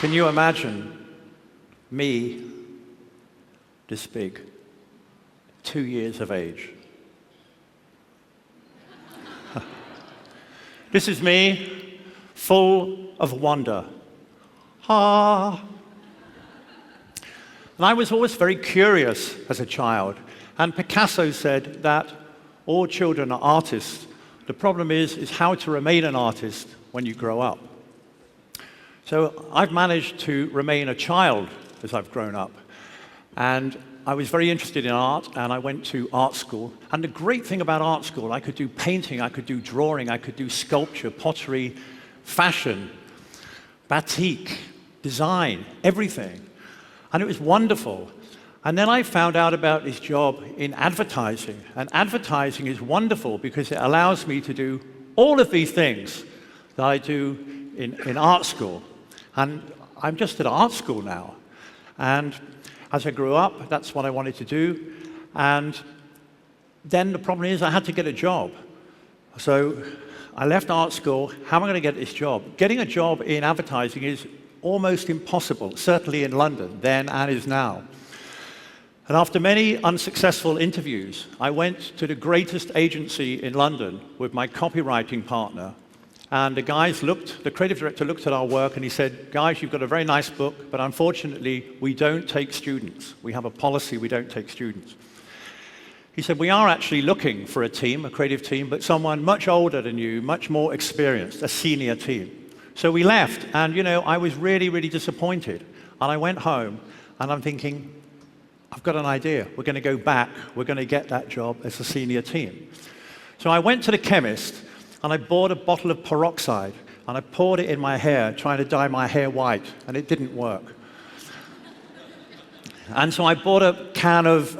Can you imagine me this big, 2 years of age? This is me, full of wonder. Ah. And I was always very curious as a child. And Picasso said that all children are artists. The problem is how to remain an artist when you grow up. So I've managed to remain a child as I've grown up. And I was very interested in art, and I went to art school. And the great thing about art school, I could do painting, I could do drawing, I could do sculpture, pottery, fashion, batik, design, everything. And it was wonderful. And then I found out about this job in advertising. And advertising is wonderful because it allows me to do all of these things that I do in art school. And I'm just at art school now. And as I grew up, that's what I wanted to do. And then the problem is I had to get a job. So I left art school. How am I going to get this job? Getting a job in advertising is almost impossible, certainly in London, then and is now. And after many unsuccessful interviews, I went to the greatest agency in London with my copywriting partner. And the creative director looked at our work and he said, guys, you've got a very nice book, but unfortunately, we don't take students. We have a policy, we don't take students. He said, we are actually looking for a team, a creative team, but someone much older than you, much more experienced, a senior team. So we left, and I was really, really disappointed. And I went home, and I'm thinking, I've got an idea. We're going to go back. We're going to get that job as a senior team. So I went to the chemist, and I bought a bottle of peroxide, and I poured it in my hair, trying to dye my hair white, and it didn't work. And so I bought a can of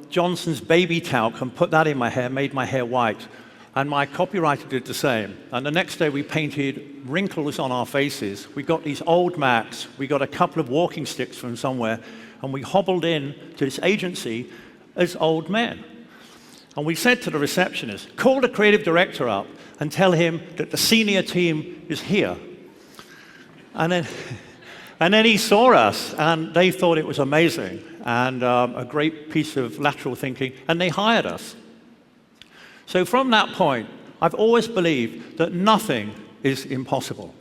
Johnson's baby talc and put that in my hair, made my hair white. And my copywriter did the same. And the next day we painted wrinkles on our faces. We got these old Macs, we got a couple of walking sticks from somewhere, and we hobbled in to this agency as old men. And we said to the receptionist, call the creative director up and tell him that the senior team is here. And then he saw us, and they thought it was amazing, and a great piece of lateral thinking, and they hired us. So from that point, I've always believed that nothing is impossible.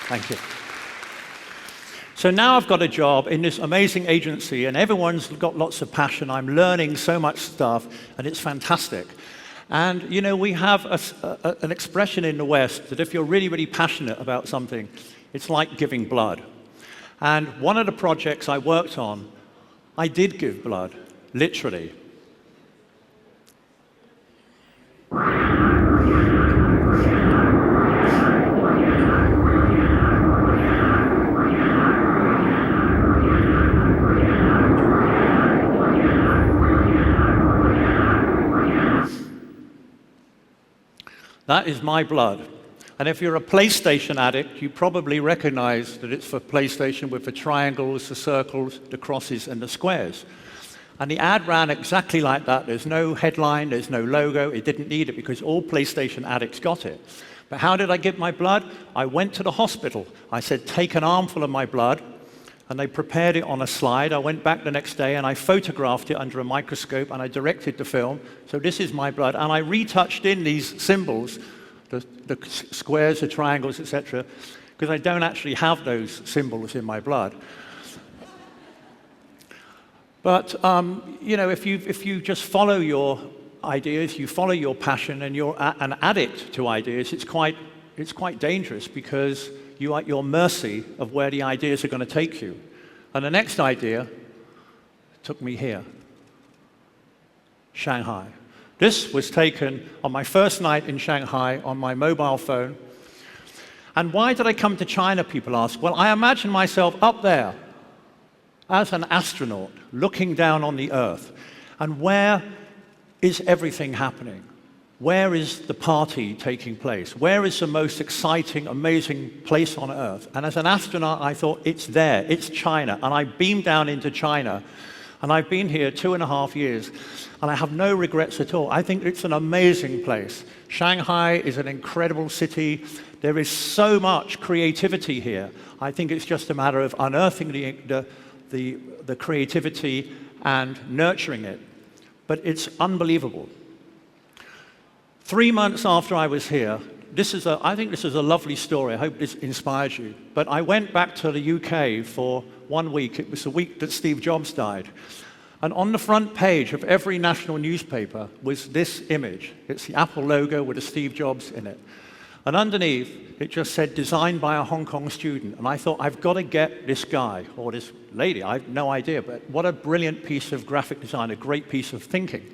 Thank you. So now I've got a job in this amazing agency, and everyone's got lots of passion. I'm learning so much stuff, and it's fantastic. And, we have an expression in the West that if you're really, really passionate about something, it's like giving blood. And one of the projects I worked on, I did give blood, literally. That is my blood. And if you're a PlayStation addict, you probably recognize that it's for PlayStation with the triangles, the circles, the crosses, and the squares. And the ad ran exactly like that. There's no headline, there's no logo. It didn't need it because all PlayStation addicts got it. But how did I give my blood? I went to the hospital. I said, take an armful of my blood, and they prepared it on a slide. I went back the next day, and I photographed it under a microscope, and I directed the film. So this is my blood. And I retouched in these symbols, the squares, the triangles, etc., because I don't actually have those symbols in my blood. But if you just follow your ideas, you follow your passion, and you're an addict to ideas, it's quite dangerous because you're at your mercy of where the ideas are going to take you. And the next idea took me here, Shanghai. This was taken on my first night in Shanghai on my mobile phone. And why did I come to China, people ask? Well, I imagine myself up there as an astronaut looking down on the Earth. And where is everything happening? where is the party taking place? Where is the most exciting, amazing place on Earth? And as an astronaut, I thought, it's there, it's China. And I beamed down into China, and I've been here 2.5 years, and I have no regrets at all. I think it's an amazing place. Shanghai is an incredible city. There is so much creativity here. I think it's just a matter of unearthing the creativity and nurturing it. But it's unbelievable. 3 months after I was here, I think this is a lovely story. I hope this inspires you. But I went back to the UK for 1 week. It was the week that Steve Jobs died. And on the front page of every national newspaper was this image. It's the Apple logo with a Steve Jobs in it. And underneath, it just said, designed by a Hong Kong student. And I thought, I've got to get this guy, or this lady, I have no idea, but what a brilliant piece of graphic design, a great piece of thinking.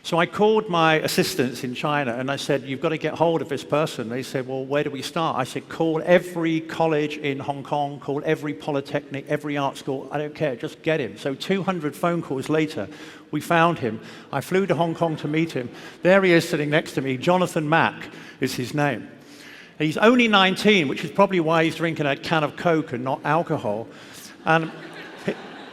So I called my assistants in China, and I said, you've got to get hold of this person. They said, well, where do we start? I said, call every college in Hong Kong, call every polytechnic, every art school, I don't care, just get him. So 200 phone calls later, we found him. I flew to Hong Kong to meet him. There he is sitting next to me. Jonathan Mack is his name. And he's only 19, which is probably why he's drinking a can of Coke and not alcohol. And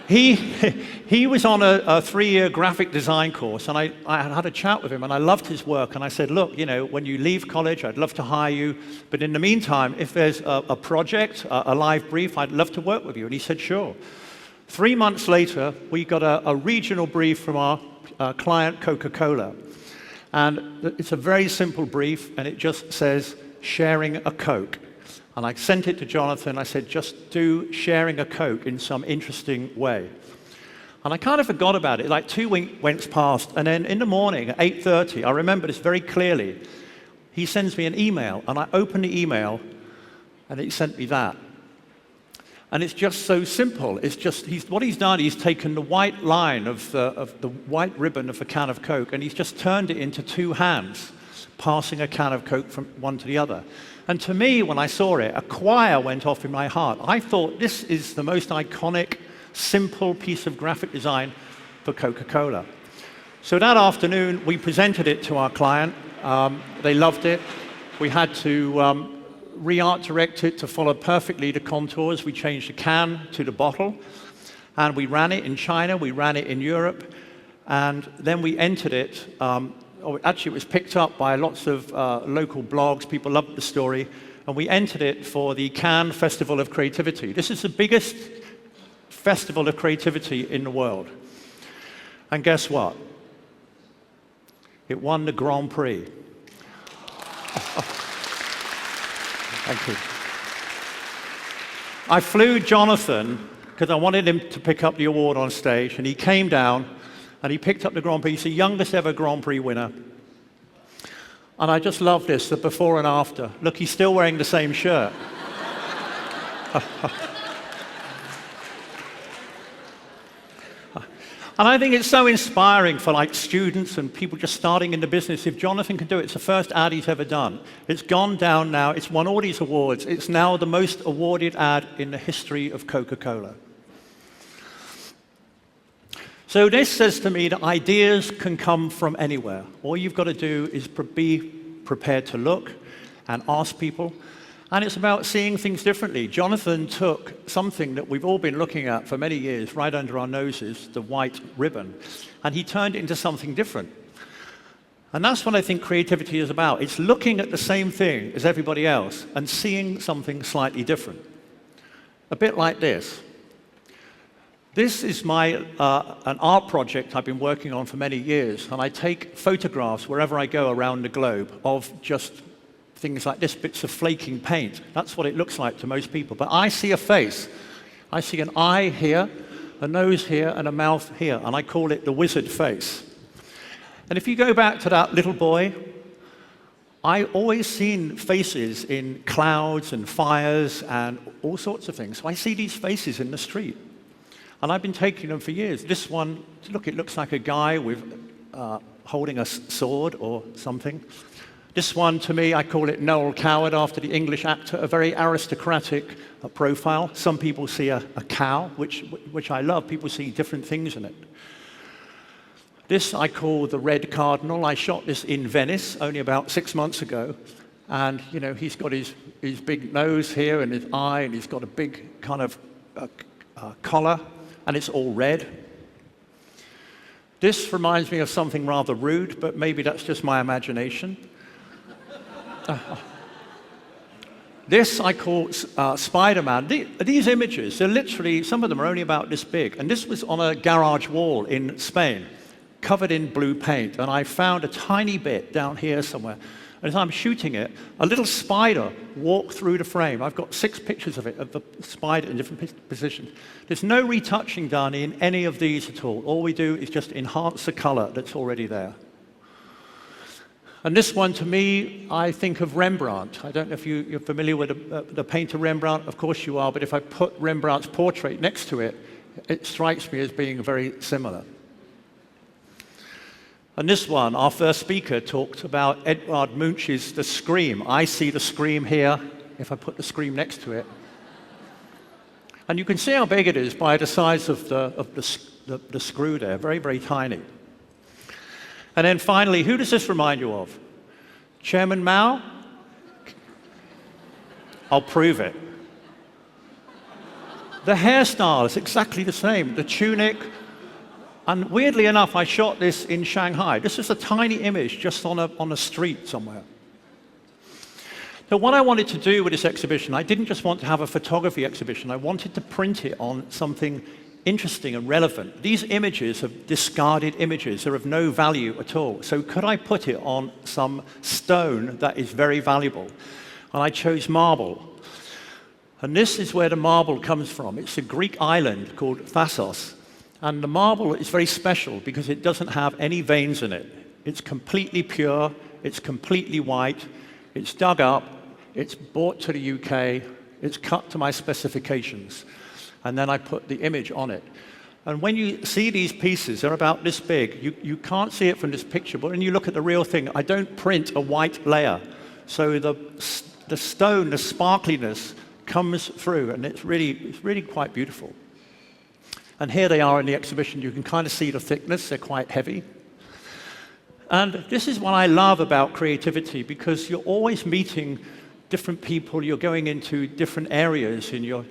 he was on a 3-year graphic design course, and I had a chat with him, and I loved his work. And I said, look, you know, when you leave college, I'd love to hire you. But in the meantime, if there's a project, a live brief, I'd love to work with you. And he said, sure. 3 months later, we got a regional brief from our client, Coca-Cola. And it's a very simple brief, and it just says, sharing a Coke. And I sent it to Jonathan. I said, just do sharing a Coke in some interesting way. And I kind of forgot about it. Like 2 weeks went past, and then in the morning at 8:30, I remember this very clearly, he sends me an email, and I open the email, and he sent me that. And it's just so simple. It's just, what he's done, he's taken the white line of the white ribbon of a can of Coke, and he's just turned it into 2 hands, passing a can of Coke from one to the other. And to me, when I saw it, a choir went off in my heart. I thought, this is the most iconic, simple piece of graphic design for Coca-Cola. So that afternoon, we presented it to our client. They loved it. We had to re-art direct it to follow perfectly the contours. We changed the can to the bottle. And we ran it in China. We ran it in Europe. And then we entered it. Actually, it was picked up by lots of local blogs. People loved the story. And we entered it for the Cannes Festival of Creativity. This is the biggest festival of creativity in the world. And guess what? It won the Grand Prix. Thank you. I flew Jonathan because I wanted him to pick up the award on stage, and he came down and he picked up the Grand Prix. He's the youngest ever Grand Prix winner. And I just love this, the before and after. Look, he's still wearing the same shirt. And I think it's so inspiring for like students and people just starting in the business. If Jonathan can do it, it's the first ad he's ever done. It's gone down now. It's won all these awards. It's now the most awarded ad in the history of Coca-Cola. So this says to me that ideas can come from anywhere. All you've got to do is be prepared to look and ask people. And it's about seeing things differently. Jonathan took something that we've all been looking at for many years, right under our noses, the white ribbon, and he turned it into something different. And that's what I think creativity is about. It's looking at the same thing as everybody else and seeing something slightly different. A bit like this. This is an art project I've been working on for many years, and I take photographs wherever I go around the globe of just things like this, bits of flaking paint. That's what it looks like to most people. But I see a face. I see an eye here, a nose here, and a mouth here, and I call it the wizard face. And if you go back to that little boy, I always seen faces in clouds and fires and all sorts of things. So I see these faces in the street. And I've been taking them for years. This one, look, it looks like a guy with holding a sword or something. This one, to me, I call it Noel Coward, after the English actor, a very aristocratic profile. Some people see a cow, which I love. People see different things in it. This I call the red cardinal. I shot this in Venice only about 6 months ago. And, you know, he's got his big nose here and his eye, and he's got a big kind of collar, and it's all red. This reminds me of something rather rude, but maybe that's just my imagination. This I call Spider-Man. These images, they're literally, some of them are only about this big. And this was on a garage wall in Spain, covered in blue paint. And I found a tiny bit down here somewhere. And as I'm shooting it, a little spider walked through the frame. I've got 6 pictures of it, of the spider in different positions. There's no retouching done in any of these at all. All we do is just enhance the color that's already there. And this one, to me, I think of Rembrandt. I don't know if you're familiar with the painter Rembrandt. Of course you are, but if I put Rembrandt's portrait next to it, it strikes me as being very similar. And this one, our first speaker talked about Edvard Munch's The Scream. I see the scream here, if I put the scream next to it. And you can see how big it is by the size of the screw there, very, very tiny. And then finally, who does this remind you of? Chairman Mao? I'll prove it. The hairstyle is exactly the same, the tunic. And weirdly enough, I shot this in Shanghai. This is a tiny image just on a street somewhere. So what I wanted to do with this exhibition, I didn't just want to have a photography exhibition. I wanted to print it on something interesting and relevant. These images are discarded images. They're of no value at all. So could I put it on some stone that is very valuable? And I chose marble. And this is where the marble comes from. It's a Greek island called Thasos. And the marble is very special because it doesn't have any veins in it. It's completely pure. It's completely white. It's dug up. It's brought to the UK. It's cut to my specifications. And then I put the image on it. And when you see these pieces, they're about this big. You can't see it from this picture, but when you look at the real thing, I don't print a white layer. So the stone, the sparkliness comes through, and it's really quite beautiful. And here they are in the exhibition. You can kind of see the thickness. They're quite heavy. And this is what I love about creativity, because you're always meeting different people. You're going into different areas in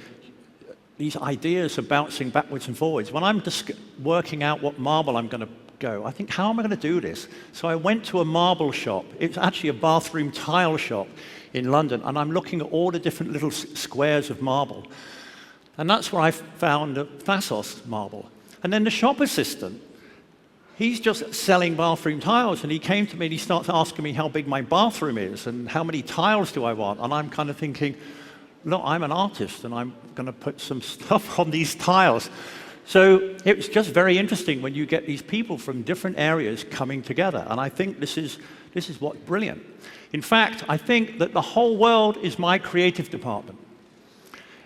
these ideas are bouncing backwards and forwards. When I'm just working out what marble I'm going to go, I think, how am I going to do this? So I went to a marble shop. It's actually a bathroom tile shop in London, and I'm looking at all the different little squares of marble. And that's where I found the Thasos marble. And then the shop assistant, he's just selling bathroom tiles, and he came to me and he starts asking me how big my bathroom is and how many tiles do I want. And I'm kind of thinking, look, I'm an artist and I'm going to put some stuff on these tiles. So it was just very interesting when you get these people from different areas coming together. And I think this is what's brilliant. In fact, I think that the whole world is my creative department.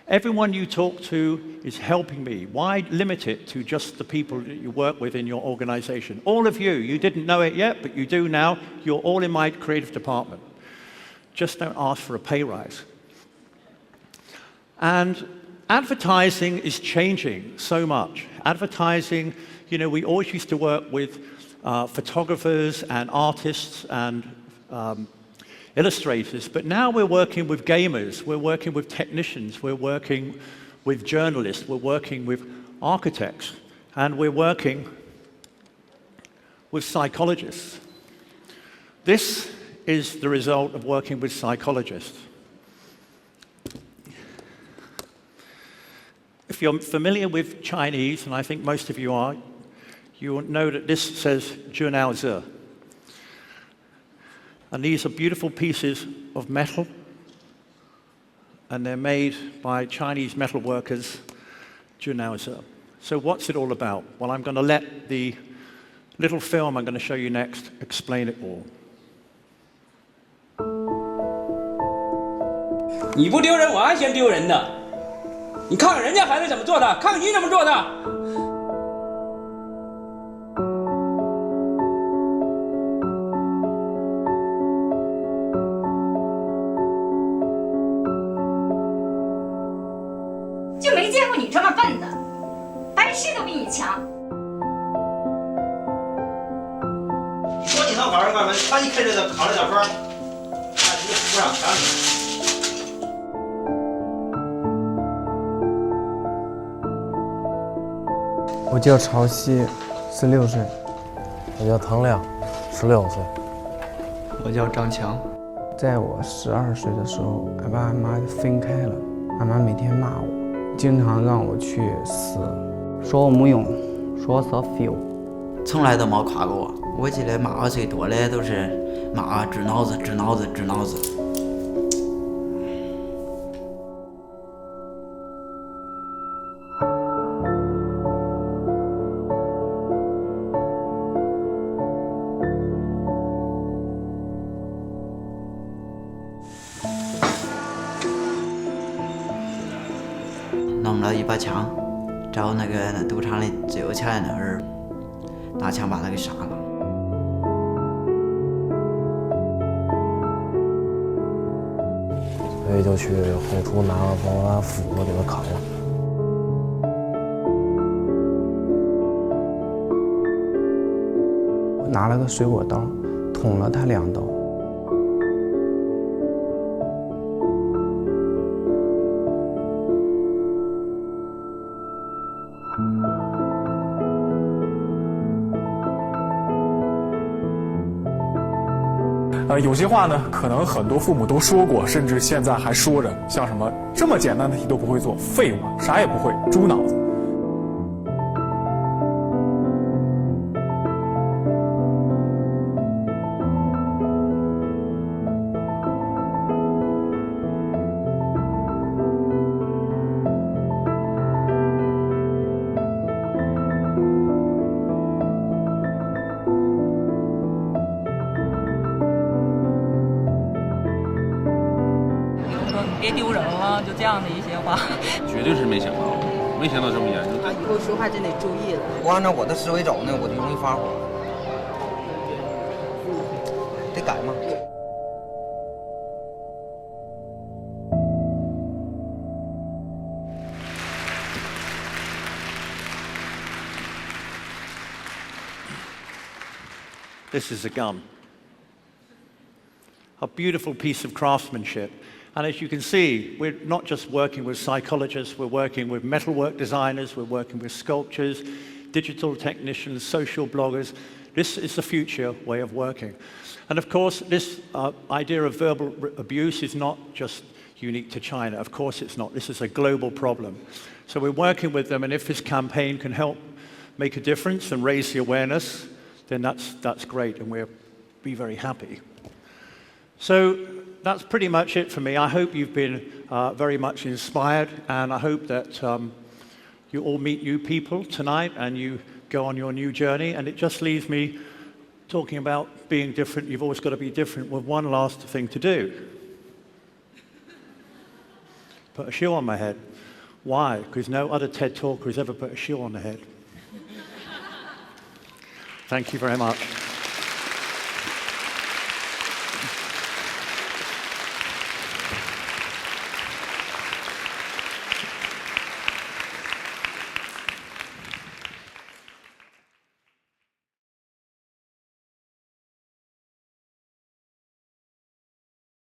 Everyone you talk to is helping me. Why limit it to just the people that you work with in your organization? All of you didn't know it yet, but you do now. You're all in my creative department. Just don't ask for a pay rise. And advertising is changing so much. Advertising, we always used to work with photographers and artists and illustrators, but now we're working with gamers, we're working with technicians, we're working with journalists, we're working with architects, and we're working with psychologists. This is the result of working with psychologists. If you're familiar with Chinese, and I think most of you are, you will know that this says 知道者. And these are beautiful pieces of metal, and they're made by Chinese metal workers, 知道者. So what's it all about? Well, I'm going to let the little film I'm going to show you next explain it all. 你不丢人，我还嫌丢人呢。你看看人家孩子怎么做的，看看你怎么做的。就没见过你这么笨的，办事都比你强。考试，把你开这个考试小说，直接附上墙里。我叫朝夕，16岁。我叫唐亮，16岁。我叫张强。在我12岁的时候，俺爸俺妈分开了，俺妈每天骂我，经常让我去死，说我没用，说我是 fail。从来都没夸过我。我记得骂我最多的都是骂治脑子，治脑子，治脑子。弄了一把枪，找那个赌场里最有钱的那人，拿枪把他给杀了。所以就去后厨拿了把斧子给他砍了。我拿了个水果刀，捅了他2刀。有些话呢，可能很多父母都说过，甚至现在还说着，像什么这么简单的题都不会做，废物，啥也不会，猪脑子。别丢人了，就这样的一些话，绝对是没想到，没想到这么严重。以后说话真得注意了。不按照我的思维走呢，我就容易发火，得改嘛。This is a gun. A beautiful piece of craftsmanship. And as you can see, we're not just working with psychologists, we're working with metalwork designers, we're working with sculptors, digital technicians, social bloggers. This is the future way of working. And of course, this idea of verbal abuse is not just unique to China. Of course it's not. This is a global problem. So we're working with them, and if this campaign can help make a difference and raise the awareness, then that's great, and we'll be very happy. So that's pretty much it for me. I hope you've been very much inspired, and I hope that you all meet new people tonight and you go on your new journey. And it just leaves me talking about being different. You've always got to be different with one last thing to do. Put a shoe on my head. Why? Because no other TED talker has ever put a shoe on their head. Thank you very much.